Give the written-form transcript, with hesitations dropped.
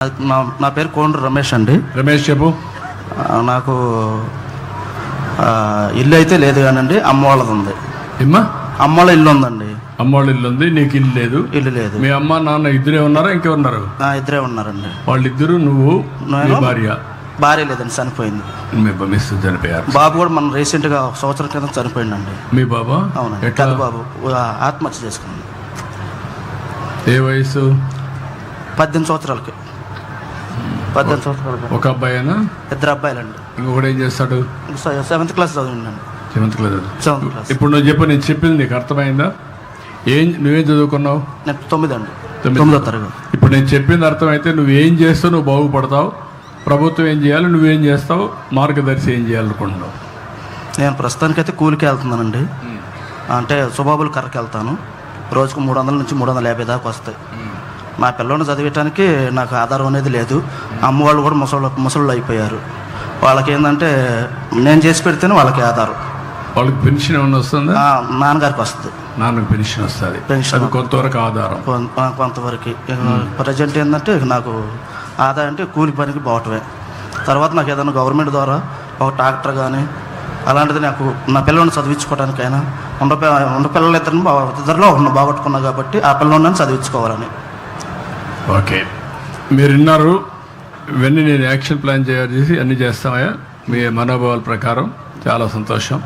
నా పేరు కోండ్రు రమేష్ అండి. రమేష్ చెప్పు. నాకు ఇల్లు అయితే లేదు కానండి, అమ్మ వాళ్ళది ఉంది. అమ్మ వాళ్ళ ఇల్లు ఉందండి. అమ్మ వాళ్ళ ఇల్లు ఉంది, నీకు ఇల్లు లేదు? ఇల్లు లేదు. మీ అమ్మ నాన్న ఇద్దరే ఉన్నారా ఇంకెవరున్నారు? ఇద్దరే ఉన్నారండి. వాళ్ళిద్దరు, నువ్వు, భార్య? భార్య లేదండి, చనిపోయింది. మీ చనిపోయారు. బాబు కూడా మన రీసెంట్గా సంవత్సరం క్రితం చనిపోయిందండి. మీ బాబా? అవునండి, పెద్ద బాబు ఆత్మహత్య చేసుకున్నాడు. ఏ వయసు? 18 సంవత్సరాలకి. 18 సంవత్సరాలకి. ఒక అబ్బాయినా? ఇద్దరు అబ్బాయిలండి. ఇంకొకటి ఏం చేస్తాడు? 7th class చదివిందండి. 7th class. 7th class. ఇప్పుడు నువ్వు చెప్పు, నేను చెప్పింది నీకు అర్థమైందా? నువ్వేం చదువుకున్నావు? నేను 9 అండి, 9వ తరగతి. ఇప్పుడు నేను చెప్పింది అర్థమైతే నువ్వేం చేస్తావు, నువ్వు బాగుపడతావు, ప్రభుత్వం ఏం చేయాలి, నువ్వేం చేస్తావు, మార్గదర్శి ఏం చేయాలనుకుంటున్నావు? నేను ప్రస్తుతానికైతే కూలికి వెళ్తున్నానండి. అంటే సుబాబులు కర్రకి వెళ్తాను. రోజుకు 300 నుంచి 350 దాకా వస్తాయి. నా పిల్లల్ని చదివించడానికి నాకు ఆధారం అనేది లేదు. అమ్మ వాళ్ళు కూడా ముసళ్ళు అయిపోయారు. వాళ్ళకి ఏంటంటే నేను చేసి పెడితేనే వాళ్ళకి ఆధారం. వాళ్ళకి పెన్షన్ ఏమన్నా వస్తుందా? నాన్నగారికి వస్తుంది. నాన్నకు పెన్షన్ వస్తుంది. పెన్షన్ కొంతవరకు ఆధారం, కొంతవరకు. ప్రజెంట్ ఏంటంటే నాకు ఆదాయం అంటే కూలి పనికి పోవటమే. తర్వాత నాకు ఏదైనా గవర్నమెంట్ ద్వారా ఒక ట్రాక్టర్ కానీ అలాంటిది నాకు నా పిల్లల్ని చదివించుకోవడానికైనా ఉన్న పిల్లలు ఇద్దరిలో ఒకరిని బాగొట్టుకున్నా కాబట్టి ఆ పిల్లల్ని చదివించుకోవాలని. ఓకే, మీరు విన్నారు. ఇవన్నీ నేను యాక్షన్ ప్లాన్ చేసి అన్నీ చేస్తామయ్యా మీ మనోభావాల ప్రకారం. చాలా సంతోషం.